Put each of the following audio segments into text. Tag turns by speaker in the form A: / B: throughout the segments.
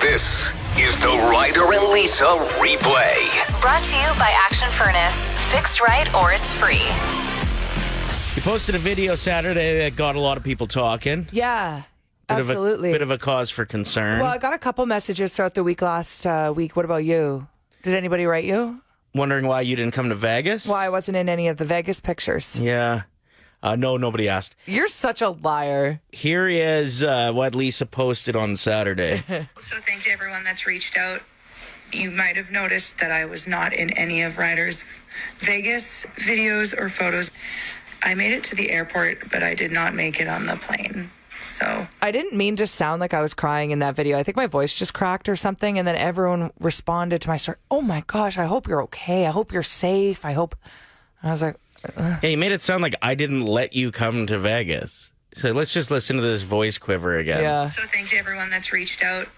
A: This is the Ryder and Lisa replay.
B: Brought to you by Action Furnace. Fixed right or it's free.
C: You posted a video Saturday that got a lot of people talking.
D: Yeah, absolutely.
C: Bit of a cause for concern.
D: Well, I got a couple messages throughout the week last week. What about you? Did anybody write you?
C: Wondering why you didn't come to Vegas?
D: Why I wasn't in any of the Vegas pictures.
C: Yeah. No, nobody asked.
D: You're such a liar.
C: Here is what Lisa posted on Saturday.
E: So thank you to everyone that's reached out. You might have noticed that I was not in any of Ryder's Vegas videos or photos. I made it to the airport, but I did not make it on the plane. So
D: I didn't mean to sound like I was crying in that video. I think my voice just cracked or something. And then everyone responded to my story. Oh my gosh, I hope you're okay. I hope you're safe. I hope. And I was like,
C: Hey, you made it sound like I didn't let you come to Vegas. So let's just listen to this voice quiver again.
D: yeah.
E: so thank you to everyone that's reached out.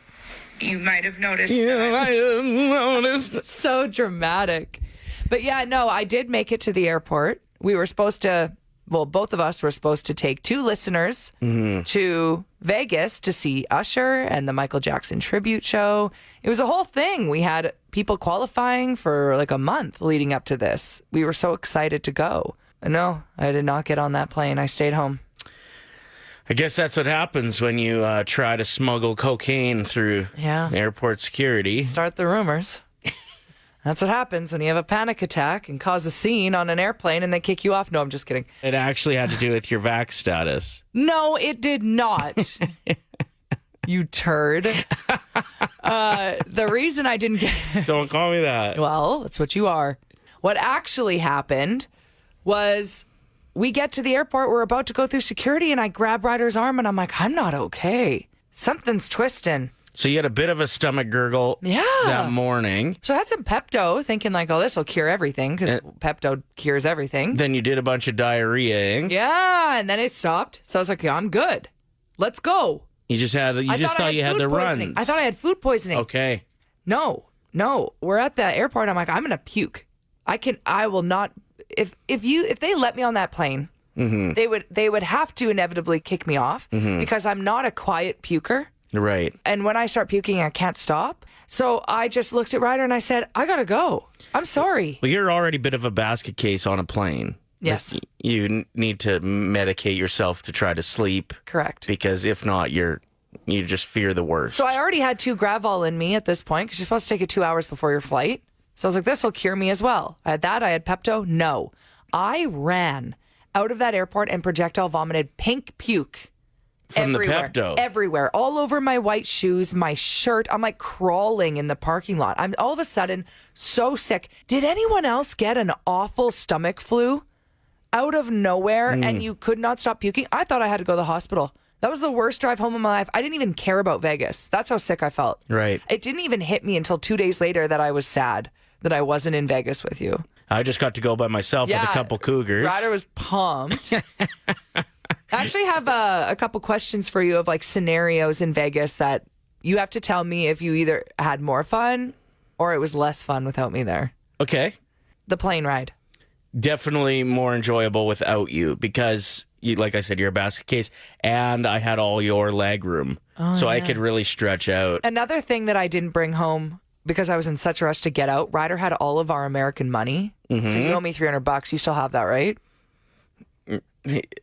E: You might have noticed
C: Yeah,
E: that
C: I noticed.
D: So dramatic. But yeah, no, I did make it to the airport. We were supposed to, well, both of us were supposed to take two listeners to Vegas to see Usher and the Michael Jackson tribute show. It was a whole thing. We had people qualifying for like a month leading up to this. We were so excited to go. No, I did not get on that plane. I stayed home.
C: I guess that's what happens when you try to smuggle cocaine through
D: Yeah.
C: airport security.
D: Start the rumors. That's what happens when you have a panic attack and cause a scene on an airplane and they kick you off. No, I'm just kidding.
C: It actually had to do with your vax status.
D: No, it did not. You turd. The reason I didn't get...
C: Don't call me that.
D: Well, that's what you are. What actually happened was we get to the airport. We're about to go through security and I grab Ryder's arm and I'm like, I'm not okay. Something's twisting.
C: So you had a bit of a stomach gurgle
D: Yeah.
C: that morning.
D: So I had some Pepto thinking like, oh, this will cure everything because Pepto cures everything.
C: Then you did a bunch of diarrheaing.
D: Yeah. And then it stopped. So I was like, yeah, I'm good. Let's go.
C: You just had
D: I
C: thought you had
D: food
C: the
D: poisoning.
C: runs.
D: I thought I had food poisoning.
C: Okay.
D: No. We're at the airport. I'm like, I'm gonna puke. I will not. If they let me on that plane, they would have to inevitably kick me off because I'm not a quiet puker.
C: Right.
D: And when I start puking, I can't stop. So I just looked at Ryder and I said, I gotta go. I'm sorry.
C: Well, you're already a bit of a basket case on a plane.
D: Yes.
C: Like, you need to medicate yourself to try to sleep.
D: Correct.
C: Because if not, you just fear the worst.
D: So I already had 2 Gravol in me at this point because you're supposed to take it 2 hours before your flight. So I was like, this will cure me as well. I had that. I had Pepto. No. I ran out of that airport and projectile vomited pink puke.
C: From
D: everywhere,
C: the Pepto.
D: everywhere, all over my white shoes, my shirt. I'm like crawling in the parking lot. I'm all of a sudden so sick. Did anyone else get an awful stomach flu out of nowhere and you could not stop puking? I thought I had to go to the hospital. That was the worst drive home of my life. I didn't even care about Vegas. That's how sick I felt.
C: Right.
D: It didn't even hit me until 2 days later that I was sad that I wasn't in Vegas with you.
C: I just got to go by myself with a couple cougars.
D: Ryder was pumped. I actually have a couple questions for you of like scenarios in Vegas that you have to tell me if you either had more fun or it was less fun without me there.
C: Okay.
D: The plane ride.
C: Definitely more enjoyable without you because, like I said, you're a basket case and I had all your leg room. So I could really stretch out.
D: Another thing that I didn't bring home because I was in such a rush to get out, Ryder had all of our American money. So you owe me $300. You still have that, right?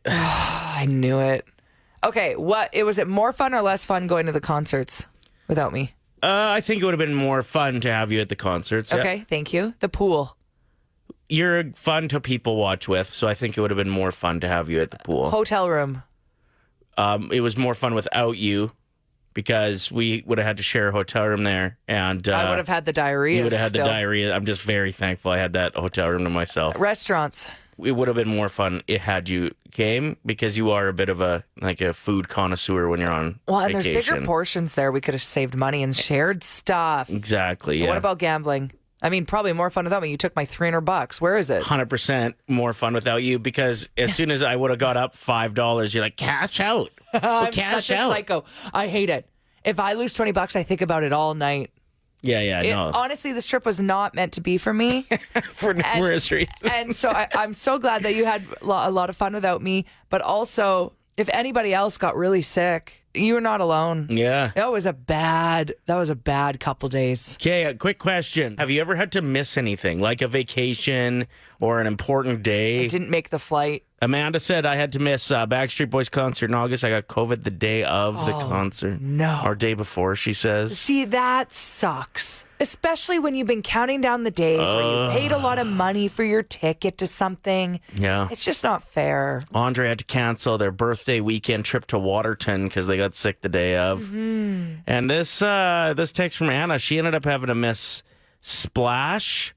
D: I knew it. Okay, was it more fun or less fun going to the concerts without me?
C: I think it would have been more fun to have you at the concerts. Yeah.
D: Okay, thank you. The pool.
C: You're fun to people watch with, so I think it would have been more fun to have you at the pool.
D: Hotel room.
C: It was more fun without you because we would have had to share a hotel room there. And
D: I would have had the diarrhea.
C: You would have had
D: still.
C: the diarrhea. I'm just very thankful I had that hotel room to myself.
D: Restaurants.
C: It would have been more fun had you came because you are a bit of a food connoisseur when you're on
D: Well, and
C: vacation.
D: there's bigger portions there. We could have saved money and shared stuff.
C: Exactly. Yeah.
D: What about gambling? I mean, probably more fun without me. You took my $300. Where is it?
C: 100% more fun without you because as soon as I would have got up $5, you're like, cash out.
D: I'm
C: cash
D: such a
C: out.
D: psycho. I hate it. If I lose $20, I think about it all night.
C: Yeah, no.
D: Honestly, this trip was not meant to be for me.
C: For numerous reasons.
D: And so I'm so glad that you had a lot of fun without me. But also, if anybody else got really sick, You're not alone.
C: Yeah.
D: That was a bad couple days.
C: Okay, a quick question. Have you ever had to miss anything, like a vacation or an important day?
D: Didn't make the flight.
C: Amanda said I had to miss Backstreet Boys concert in August. I got COVID the day of the concert.
D: no.
C: Or day before, she says.
D: See, that sucks. Especially when you've been counting down the days where you paid a lot of money for your ticket to something.
C: Yeah.
D: It's just not fair.
C: Andre had to cancel their birthday weekend trip to Waterton because they got sick the day of. Mm-hmm. And this text from Anna, she ended up having to miss Splash,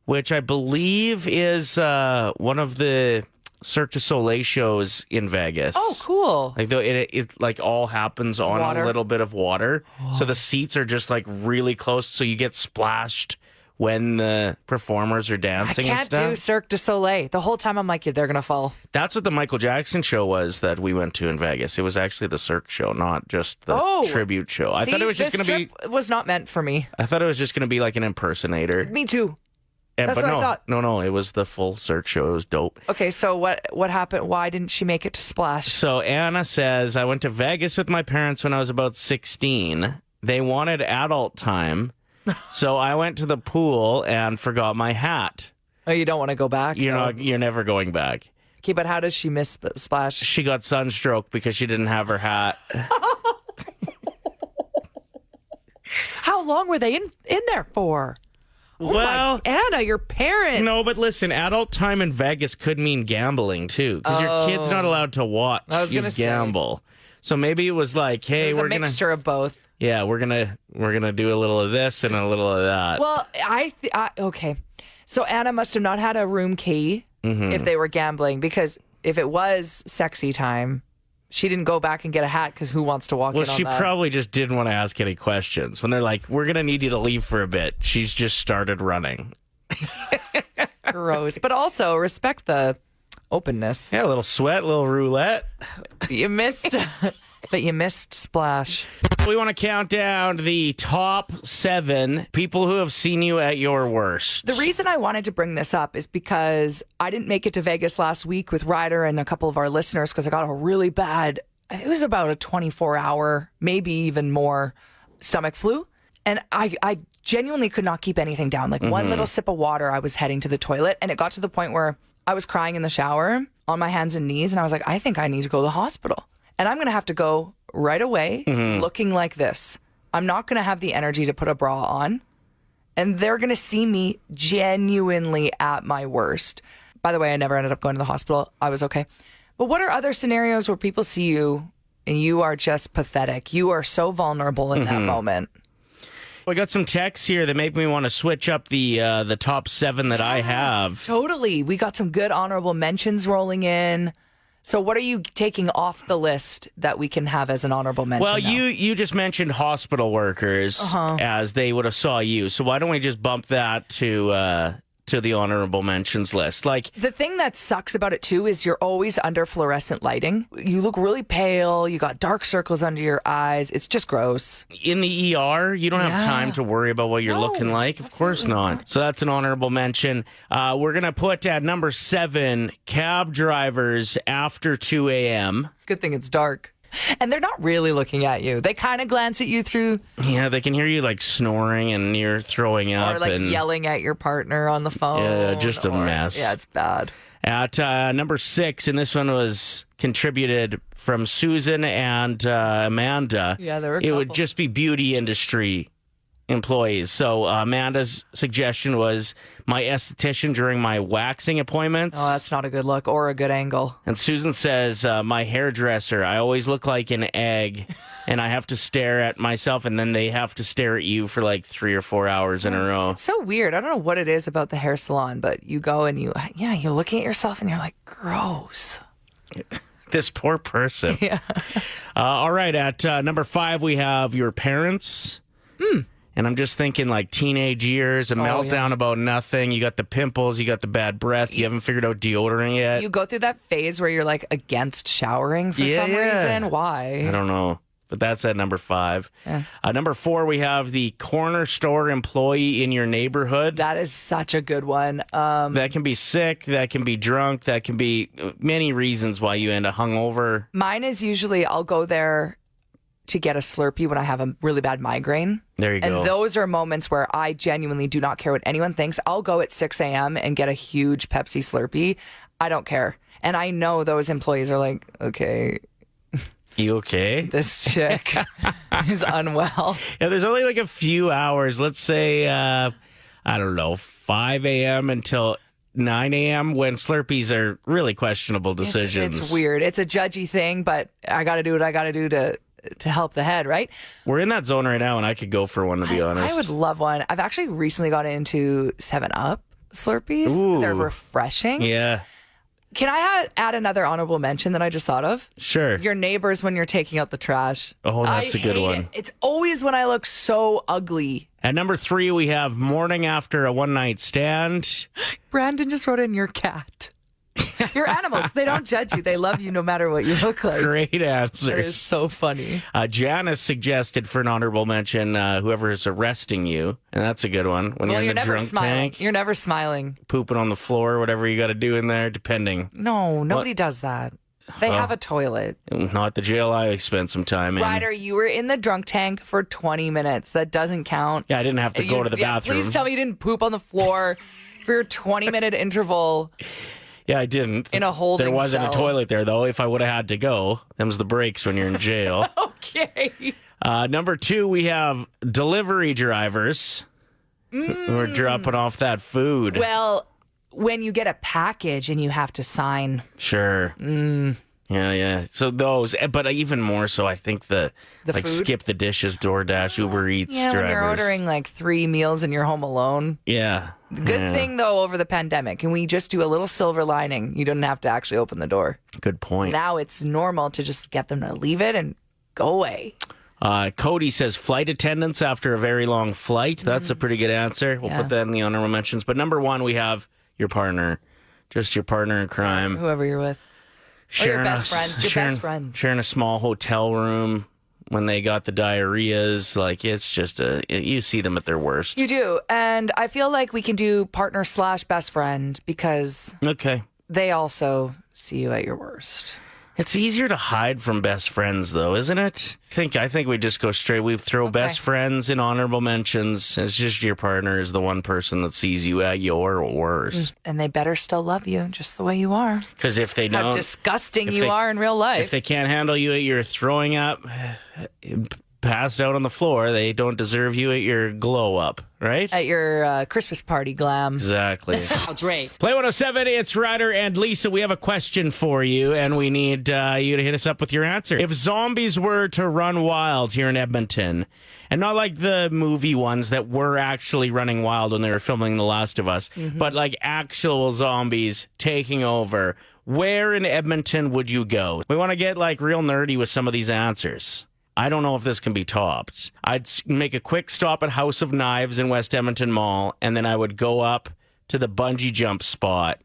C: which I believe is one of the Cirque du Soleil shows in Vegas.
D: Oh, cool.
C: Like it like all happens on
D: water.
C: a little bit of water. So the seats are just like really close, so you get splashed when the performers are
D: I
C: dancing and
D: can't
C: stuff.
D: do Cirque du Soleil. The whole time I'm like, they're going to fall.
C: That's what the Michael Jackson show was that we went to in Vegas. It was actually the Cirque show, not just the tribute show. I thought it was just going to be.
D: It was not meant for me.
C: I thought it was just going to be like an impersonator.
D: Me too.
C: That's
D: what I thought.
C: No, it was the full Cirque show. It was dope.
D: Okay, so what happened? Why didn't she make it to Splash?
C: So Anna says, I went to Vegas with my parents when I was about 16. They wanted adult time. So I went to the pool and forgot my hat.
D: Oh, you don't want to go back?
C: You're never going back.
D: Okay, but how does she miss the Splash?
C: She got sunstroke because she didn't have her hat.
D: How long were they in there for?
C: Well,
D: Anna, your parents.
C: no, but listen, adult time in Vegas could mean gambling too, because your kid's not allowed to watch you gamble. So maybe it was like, hey,
D: It was a mixture of both.
C: Yeah, we're gonna do a little of this and a little of that.
D: Well, okay. So Anna must have not had a room key if they were gambling, because if it was sexy time, she didn't go back and get a hat because who wants to walk in on
C: Well, she
D: that?
C: probably just didn't want to ask any questions. When they're like, we're going to need you to leave for a bit, she's just started running.
D: Gross. But also respect the openness.
C: Yeah, a little sweat, a little roulette.
D: You missed, but you missed Splash.
C: We want to count down the top 7 people who have seen you at your worst.
D: The reason I wanted to bring this up is because I didn't make it to Vegas last week with Ryder and a couple of our listeners because I got a really bad, it was about a 24-hour, maybe even more, stomach flu. And I genuinely could not keep anything down. Like one little sip of water, I was heading to the toilet. And it got to the point where I was crying in the shower on my hands and knees. And I was like, I think I need to go to the hospital. And I'm going to have to go right away looking like this. I'm not going to have the energy to put a bra on. And they're going to see me genuinely at my worst. By the way, I never ended up going to the hospital. I was okay. But what are other scenarios where people see you and you are just pathetic? You are so vulnerable in that moment.
C: We got some texts here that make me want to switch up the top 7 that I have.
D: Totally. We got some good honorable mentions rolling in. So what are you taking off the list that we can have as an honorable mention?
C: Well,
D: now?
C: you just mentioned hospital workers as they would have saw you. So why don't we just bump that to the honorable mentions list? Like,
D: the thing that sucks about it too is you're always under fluorescent lighting. You look really pale. You got dark circles under your eyes. It's just gross.
C: in the ER, you don't have time to worry about what you're looking like. Of course not. So that's an honorable mention. We're going to put at number 7, cab drivers after 2 a.m.
D: Good thing it's dark. And they're not really looking at you. They kind of glance at you through.
C: Yeah, they can hear you like snoring and you're throwing up.
D: Or like
C: and
D: yelling at your partner on the phone.
C: Yeah, just a mess.
D: Yeah, it's bad.
C: At number 6, and this one was contributed from Susan and Amanda.
D: Yeah, there were a
C: It would
D: couple.
C: just be beauty industry employees. So Amanda's suggestion was my esthetician during my waxing appointments.
D: Oh, that's not a good look or a good angle.
C: And Susan says, my hairdresser, I always look like an egg and I have to stare at myself and then they have to stare at you for like 3 or 4 hours in a row.
D: It's so weird. I don't know what it is about the hair salon, but you go and you're looking at yourself and you're like, gross.
C: This poor person.
D: Yeah.
C: All right. At number 5, we have your parents. And I'm just thinking like teenage years, a meltdown about nothing. You got the pimples, you got the bad breath. You haven't figured out deodorant yet.
D: You go through that phase where you're like against showering for some reason. Why?
C: I don't know. But that's at number 5.
D: Yeah.
C: Number 4, we have the corner store employee in your neighborhood.
D: That is such a good one.
C: That can be sick. That can be drunk. That can be many reasons why you end up hungover.
D: Mine is usually I'll go there to get a Slurpee when I have a really bad migraine.
C: There you go.
D: And those are moments where I genuinely do not care what anyone thinks. I'll go at 6 a.m. and get a huge Pepsi Slurpee. I don't care. And I know those employees are like, okay,
C: You okay?
D: this chick is unwell.
C: Yeah, there's only like a few hours. Let's say, I don't know, 5 a.m. until 9 a.m. when Slurpees are really questionable decisions.
D: It's weird. It's a judgy thing, but I got to do what I got to do to help the head, right?
C: We're in that zone right now, and I could go for one, to be honest.
D: I would love one. I've actually recently gotten into 7-Up Slurpees.
C: Ooh.
D: They're refreshing.
C: Yeah,
D: Can I add another honorable mention that I just thought of?
C: sure.
D: Your neighbors when you're taking out the trash.
C: Oh, that's
D: I
C: a good
D: hate
C: one.
D: it. It's always when I look so ugly.
C: At number 3, we have morning after a one-night stand.
D: Brandon just wrote in your cat. Your animals, they don't judge you. They love you no matter what you look like.
C: Great
D: That
C: answers.
D: is so funny.
C: Janice suggested for an honorable mention, whoever is arresting you, and that's a good one. When
D: Well,
C: you're
D: you're
C: in the
D: never
C: drunk
D: smiling.
C: tank,
D: You're never smiling.
C: pooping on the floor, whatever you got to do in there, depending.
D: No, nobody does that. They have a toilet.
C: Not the jail I spent some time in.
D: Ryder, you were in the drunk tank for 20 minutes. That doesn't count.
C: Yeah, I didn't have to go to the bathroom.
D: Please tell me you didn't poop on the floor for your 20-minute interval.
C: Yeah, I didn't.
D: In a holding
C: There wasn't
D: cell.
C: a toilet there, though. If I would have had to go, them's the breaks when you're in jail.
D: Okay.
C: Number 2, we have delivery drivers who are dropping off that food.
D: Well, when you get a package and you have to sign.
C: Sure. Yeah. So those, but even more so, I think the
D: food?
C: skip the dishes, DoorDash, Uber Eats
D: Yeah,
C: drivers.
D: when you're ordering like 3 meals and you're home alone.
C: Yeah.
D: Good thing, though, over the pandemic, can we just do a little silver lining? You didn't have to actually open the door.
C: Good point.
D: Now it's normal to just get them to leave it and go away.
C: Cody says flight attendants after a very long flight. That's a pretty good answer. We'll
D: Yeah.
C: put that in the honorable mentions. But number 1, we have your partner, just your partner in crime.
D: Whoever you're with. Or your
C: Sharing
D: best
C: a-
D: friends. Your
C: sharing-
D: best friends.
C: Sharing a small hotel room when they got the diarrheas. Like, it's just you see them at their worst.
D: You do. And I feel like we can do partner/best friend because
C: Okay.
D: they also see you at your worst.
C: It's easier to hide from best friends, though, isn't it? I think we just go straight. We throw best friends in honorable mentions. It's just your partner is the one person that sees you at your worst.
D: And they better still love you just the way you are.
C: Because if they
D: How
C: don't,
D: disgusting
C: if
D: you
C: they-
D: are in real life.
C: if they can't handle you at your throwing up, passed out on the floor, they don't deserve you at your glow up, right?
D: At your Christmas party glam.
C: Exactly. Play 107, it's Ryder and Lisa. We have a question for you, and we need you to hit us up with your answer. If zombies were to run wild here in Edmonton, and not like the movie ones that were actually running wild when they were filming The Last of Us, but like actual zombies taking over, where in Edmonton would you go? We want to get like real nerdy with some of these answers. I don't know if this can be topped. I'd make a quick stop at House of Knives in West Edmonton Mall, and then I would go up to the bungee jump spot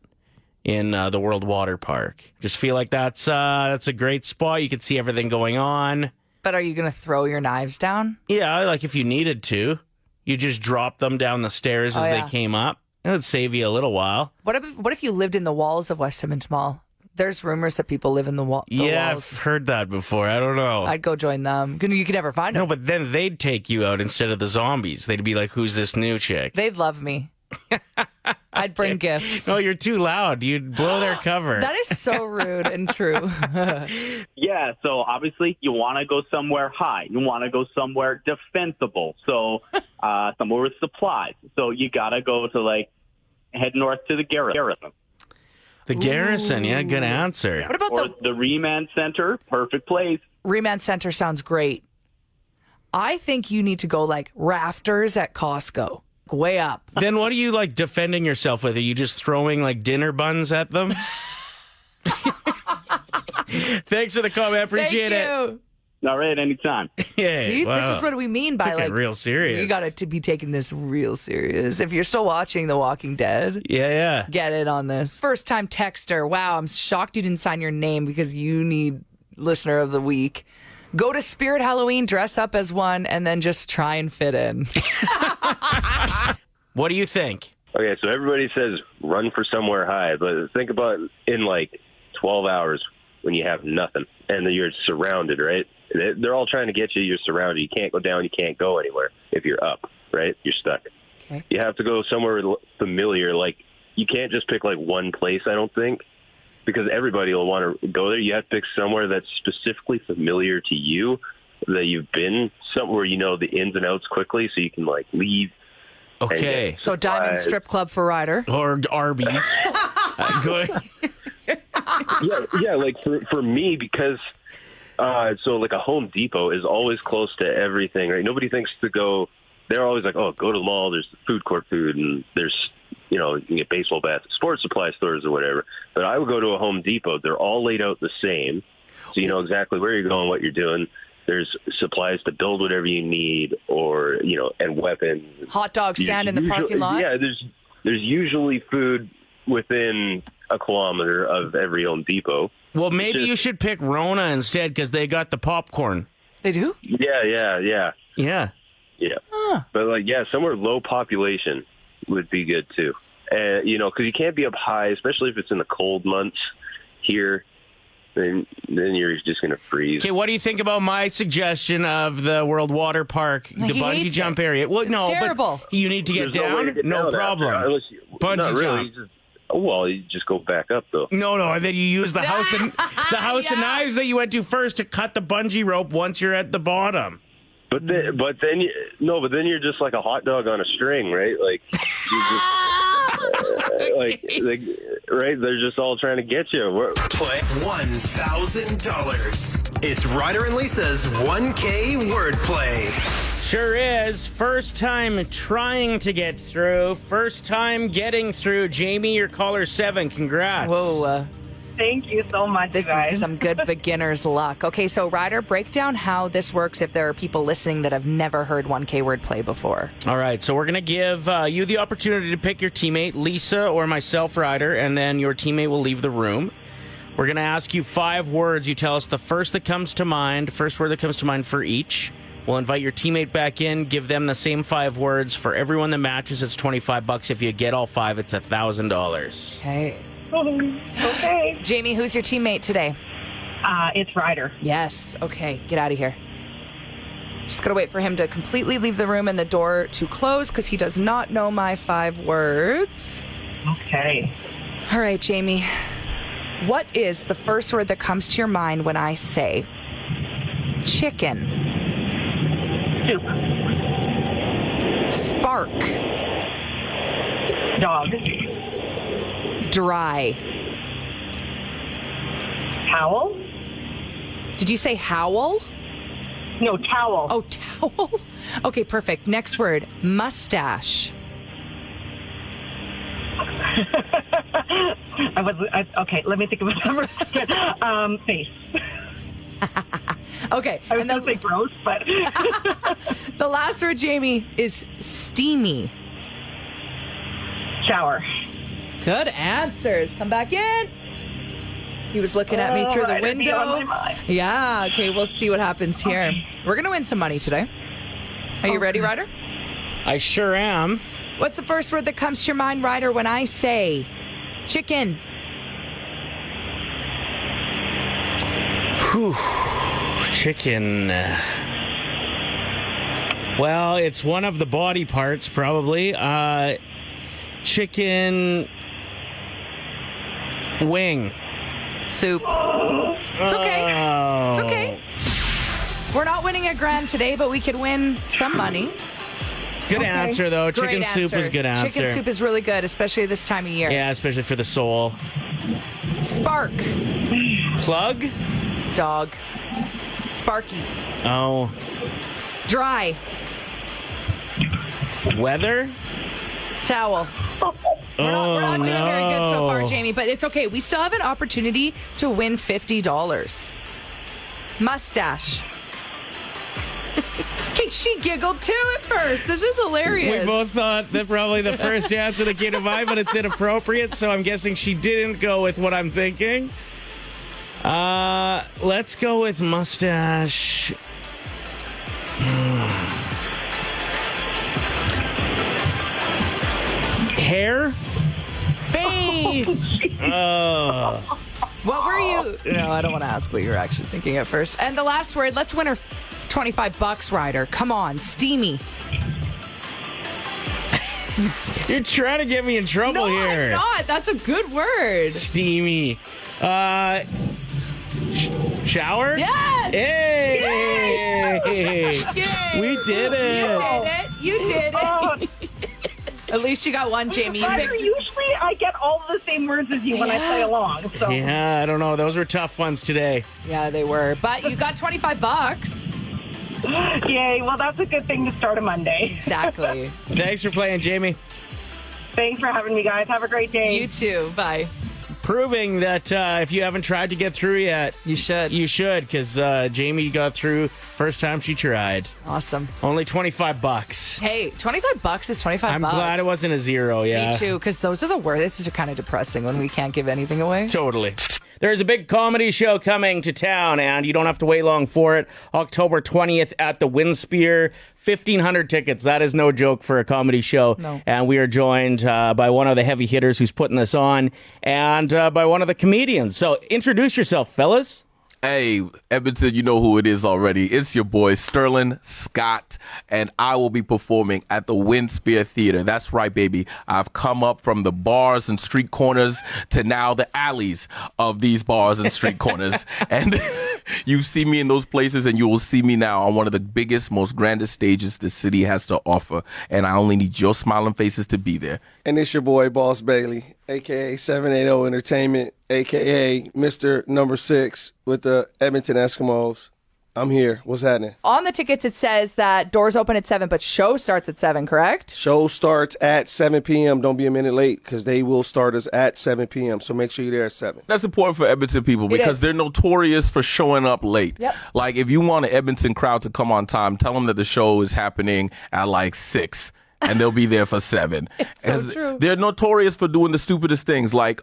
C: in the World Water Park. Just feel like that's a great spot. You can see everything going on.
D: But are you going to throw your knives down?
C: Yeah, like if you needed to, you just drop them down the stairs as
D: yeah.
C: they came up. It would save you a little while.
D: What if you lived in the walls of West Edmonton Mall? There's rumors that people live in the walls.
C: I've heard that before. I don't know.
D: I'd go join them. You could never find them.
C: No, but then they'd take you out instead of the zombies. They'd be like, who's this new chick?
D: They'd love me. I'd bring gifts.
C: No, you're too loud. You'd blow their cover.
D: That is so rude and true.
F: Yeah, so obviously you want to go somewhere high. You want to go somewhere defensible. So somewhere with supplies. So you got to go to head north to the Garrison.
C: The Garrison, yeah, good answer.
D: What about
F: Or the Remand Center, perfect place.
D: Remand Center sounds great. I think you need to go rafters at Costco. Way up.
C: Then what are you defending yourself with? Are you just throwing dinner buns at them? Thanks for the comment. I appreciate
D: Thank you.
F: All right, anytime.
C: it. Yeah,
D: See, this is what we mean by
C: Took it real serious.
D: You got to be taking this real serious. If you're still watching The Walking Dead,
C: Yeah.
D: get it on this. First time texter. Wow, I'm shocked you didn't sign your name because you need listener of the week. Go to Spirit Halloween, dress up as one, and then just try and fit in.
C: What do you think?
G: Okay, so everybody says run for somewhere high, but think about in 12 hours, when you have nothing and then you're surrounded, right? They're all trying to get you. You're surrounded. You can't go down. You can't go anywhere. If you're up, right? You're stuck.
D: Okay.
G: You have to go somewhere familiar. Like, you can't just pick like one place, I don't think, because everybody will want to go there. You have to pick somewhere that's specifically familiar to you, that you've been, somewhere you know the ins and outs quickly, so you can like leave.
C: Okay.
D: So Diamond Strip Club for Ryder.
C: Or Arby's. Good.
G: Yeah, like for me, because so like a Home Depot is always close to everything, right? Nobody thinks to go. They're always like, oh, go to the mall. There's the food court food, and there's, you know, you can get baseball bats at sports supply stores or whatever. But I would go to a Home Depot. They're all laid out the same, so you know exactly where you're going, what you're doing. There's supplies to build whatever you need, or, you know, and weapons.
D: Hot dog stand in the parking lot.
G: Yeah, there's usually food within a kilometer of every Home Depot.
C: Well, maybe you should pick Rona instead, because they got the popcorn.
D: They do?
G: Yeah.
C: Yeah.
D: Huh.
G: But like, yeah, somewhere low population would be good too. You know, because you can't be up high, especially if it's in the cold months here. Then you're just going to freeze.
C: Okay, what do you think about my suggestion of the World Water Park, the
D: He
C: bungee
D: hates
C: jump
D: it.
C: area? Well,
D: It's
C: no,
D: terrible.
C: but you need to get
G: There's no way to
C: down.
G: get
C: No
G: down
C: problem.
G: after, unless you,
C: Bungee
G: not really.
C: jump.
G: You just, you just go back up though.
C: No, and then you use the house and of knives that you went to first to cut the bungee rope once you're at the bottom.
G: But then you're just like a hot dog on a string, right? Like, you just, like, right? They're just all trying to get you.
A: Play $1,000. It's Ryder and Lisa's 1K wordplay.
C: Sure is. First time trying to get through. First time getting through. Jamie, you're caller 7. Congrats.
D: Whoa.
H: Thank you so much,
D: This
H: guys.
D: is some good beginner's luck. Okay, so Ryder, break down how this works if there are people listening that have never heard 1K wordplay before.
C: All right, so we're going to give you the opportunity to pick your teammate, Lisa or myself, Ryder, and then your teammate will leave the room. We're going to ask you 5 words. You tell us the first that comes to mind, first word that comes to mind for each. We'll invite your teammate back in, give them the same 5 words. For everyone that matches, it's $25. If you get all 5, it's $1,000.
D: Okay.
H: Okay.
D: Jamie, who's your teammate today?
H: It's Ryder.
D: Yes. Okay, get out of here. Just gotta wait for him to completely leave the room and the door to close because he does not know my 5 words.
H: Okay.
D: All right, Jamie. What is the first word that comes to your mind when I say chicken?
H: Soup.
D: Spark.
H: Dog.
D: Dry.
H: Towel?
D: Did you say howl?
H: No, towel.
D: Oh, towel. Okay, perfect. Next word, mustache.
H: Okay, let me think of a number. Face.
D: Okay,
H: I was
D: and
H: going to say gross, but...
D: the last word, Jamie, is steamy.
H: Shower.
D: Good answers. Come back in. He was looking at me through the
H: Ryder, be
D: window.
H: on my mind.
D: Yeah, okay, we'll see what happens here.
H: Okay.
D: We're going to win some money today. Are you ready, Ryder?
C: I sure am.
D: What's the first word that comes to your mind, Ryder, when I say chicken?
C: Whew. Chicken. Well, it's one of the body parts, probably. Chicken wing.
D: Soup. It's okay.
C: Oh.
D: It's okay. We're not winning a grand today, but we could win some money.
C: Good answer, though. Chicken
D: Great
C: soup is a good answer.
D: Chicken soup is really good, especially this time of year.
C: Yeah, especially for the soul.
D: Spark.
C: Plug?
D: Dog. Sparky.
C: Oh.
D: Dry.
C: Weather?
D: Towel. We're not doing very good so far, Jamie, but it's okay. We still have an opportunity to win $50. Mustache. Okay, she giggled too at first. This is hilarious.
C: We both thought that probably the first answer that came to mind, but it's inappropriate, so I'm guessing she didn't go with what I'm thinking. Let's go with mustache. Hair? Face!
D: What were you? No, I don't want to ask what you were actually thinking at first. And the last word, let's win her $25, Ryder. Come on, steamy.
C: You're trying to get me in trouble
D: No,
C: here.
D: I'm not. That's a good word.
C: Steamy. Shower?
D: Yes!
C: Hey!
D: Yay!
C: We did it.
D: You did it. At least you got one, Jamie. You
H: Ryder,
D: picked.
H: usually I get all the same words as you when I play along. So
C: Yeah, I don't know. Those were tough ones today.
D: Yeah, they were. But you got $25.
H: yay! Well, that's a good thing to start a Monday.
D: Exactly.
C: Thanks for playing, Jamie.
H: Thanks for having me, guys. Have a great day.
D: You too. Bye.
C: Proving that if you haven't tried to get through yet,
D: You should.
C: you should, because Jamie got through first time she tried.
D: Awesome.
C: Only $25.
D: Hey, $25 is $25.
C: I'm glad it wasn't a zero, yeah.
D: Me too, because those are the worst. It's kind of depressing when we can't give anything away.
C: Totally. There's a big comedy show coming to town, and you don't have to wait long for it. October 20th at the Windspear. 1,500 tickets. That is no joke for a comedy show.
D: No.
C: And we are joined by one of the heavy hitters who's putting this on, and by one of the comedians. So introduce yourself, fellas.
I: Hey, Edmonton, you know who it is already. It's your boy, Sterling Scott, and I will be performing at the Windspear Theater. That's right, baby. I've come up from the bars and street corners to now the alleys of these bars and street corners. And you see me in those places, and you will see me now on one of the biggest, most grandest stages the city has to offer. And I only need your smiling faces to be there.
J: And it's your boy, Boss Bailey, a.k.a. 780 Entertainment, a.k.a. Mr. Number 6 with the Edmonton Eskimos. I'm here. What's happening?
D: On the tickets, it says that doors open at 7, but show starts at 7, correct?
J: Show starts at 7 p.m. Don't be a minute late because they will start us at 7 p.m. So make sure you're there at 7.
I: That's important for Edmonton people because
D: is.
I: they're notorious for showing up late.
D: Yep.
I: Like, if you want an Edmonton crowd to come on time, tell them that the show is happening at like 6. And they'll be there for 7.
D: so true.
I: They're notorious for doing the stupidest things. Like,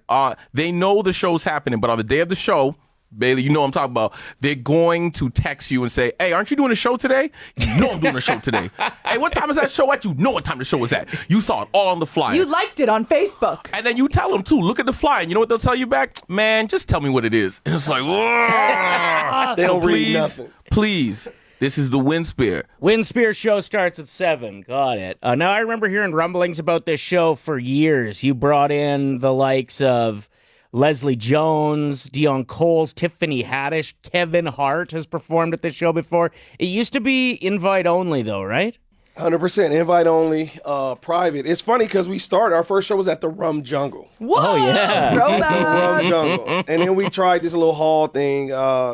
I: they know the show's happening, but on the day of the show, Bailey, you know what I'm talking about. They're going to text you and say, hey, aren't you doing a show today? You know I'm doing a show today. Hey, what time is that show at? You know what time the show is at. You saw it all on the flyer.
D: You liked it on Facebook.
I: And then you tell them, too, look at the flyer. And you know what they'll tell you back? Man, just tell me what it is. And it's like, whoa.
J: They don't read nothing.
I: Please, this is the Windspear.
C: Windspear show starts at 7. Got it. Now, I remember hearing rumblings about this show for years. You brought in the likes of Leslie Jones, Dion Coles, Tiffany Haddish, Kevin Hart has performed at this show before. It used to be invite only, though, right?
J: 100% invite only, private. It's funny because our first show was at the Rum Jungle.
D: Whoa!
C: Oh, yeah.
D: Throwback.
J: Rum Jungle. And then we tried this little hall thing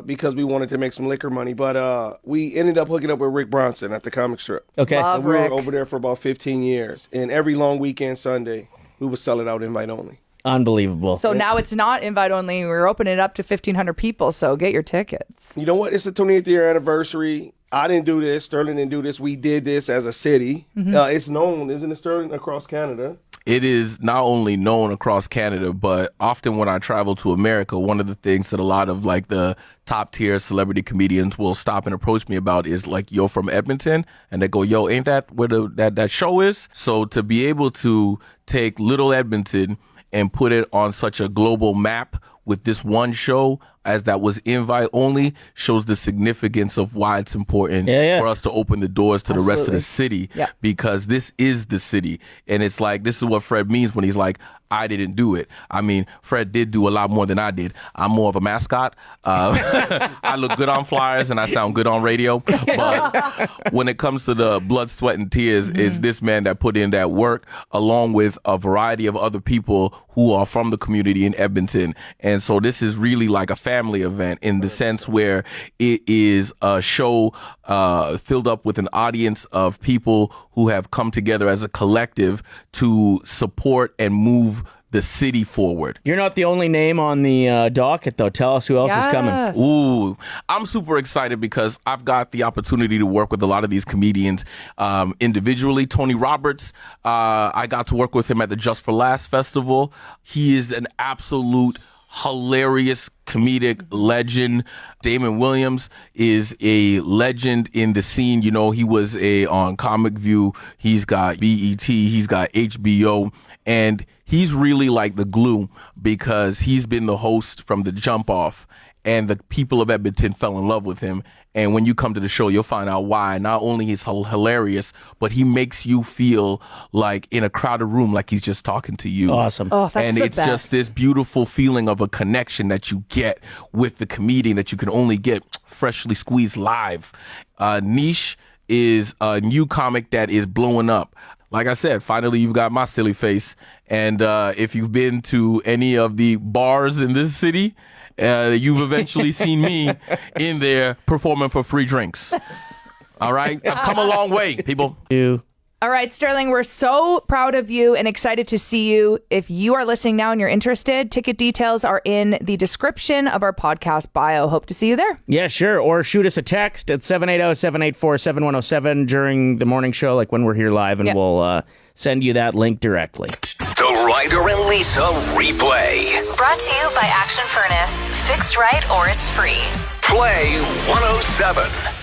J: because we wanted to make some liquor money. But we ended up hooking up with Rick Bronson at the comic strip.
C: Okay.
D: Love
J: And we
D: Rick.
J: were over there for about 15 years. And every long weekend Sunday, we would sell it out invite only.
C: Unbelievable.
D: So now it's not invite only. We're opening it up to 1,500 people, so get your tickets.
J: You know what? It's the 20th year anniversary. I didn't do this. Sterling didn't do this. We did this as a city. It's known, isn't it, Sterling, across Canada?
I: It is not only known across Canada, but often when I travel to America, one of the things that a lot of like the top tier celebrity comedians will stop and approach me about is like, you're from Edmonton? And they go, yo, ain't that where that show is? So to be able to take little Edmonton and put it on such a global map with this one show as that was invite only shows the significance of why it's important for us to open the doors to the rest of the city because this is the city. And it's like, this is what Fred means when he's like, I didn't do it. I mean, Fred did do a lot more than I did. I'm more of a mascot. I look good on flyers and I sound good on radio. But when it comes to the blood, sweat, and tears, it's this man that put in that work along with a variety of other people who are from the community in Edmonton. And so this is really like a family event in the sense where it is a show filled up with an audience of people who have come together as a collective to support and move the city forward.
C: You're not the only name on the docket, though. Tell us who else is coming.
I: Ooh, I'm super excited because I've got the opportunity to work with a lot of these comedians individually. Tony Roberts, I got to work with him at the Just for Laughs Festival. He is an absolute hilarious comedic legend. Damon Williams is a legend in the scene. You know, he was on Comic View. He's got BET. He's got HBO. And he's really like the glue because he's been the host from the jump off, and the people of Edmonton fell in love with him. And when you come to the show, you'll find out why. Not only is he hilarious, but he makes you feel like in a crowded room, like he's just talking to you.
C: Awesome.
D: Oh, that's
I: And
D: the
I: it's
D: best.
I: just this beautiful feeling of a connection that you get with the comedian that you can only get freshly squeezed live. Niche is a new comic that is blowing up. Like I said, finally you've got my silly face. And if you've been to any of the bars in this city, you've eventually seen me in there performing for free drinks. All right? I've come a long way, people.
D: All right, Sterling, we're so proud of you and excited to see you. If you are listening now and you're interested, ticket details are in the description of our podcast bio. Hope to see you there.
C: Yeah, sure. Or shoot us a text at 780-784-7107 during the morning show, like when we're here live, and we'll send you that link directly.
A: The Ryder and Lisa replay.
B: Brought to you by Action Furnace. Fixed right or it's free.
A: Play 107.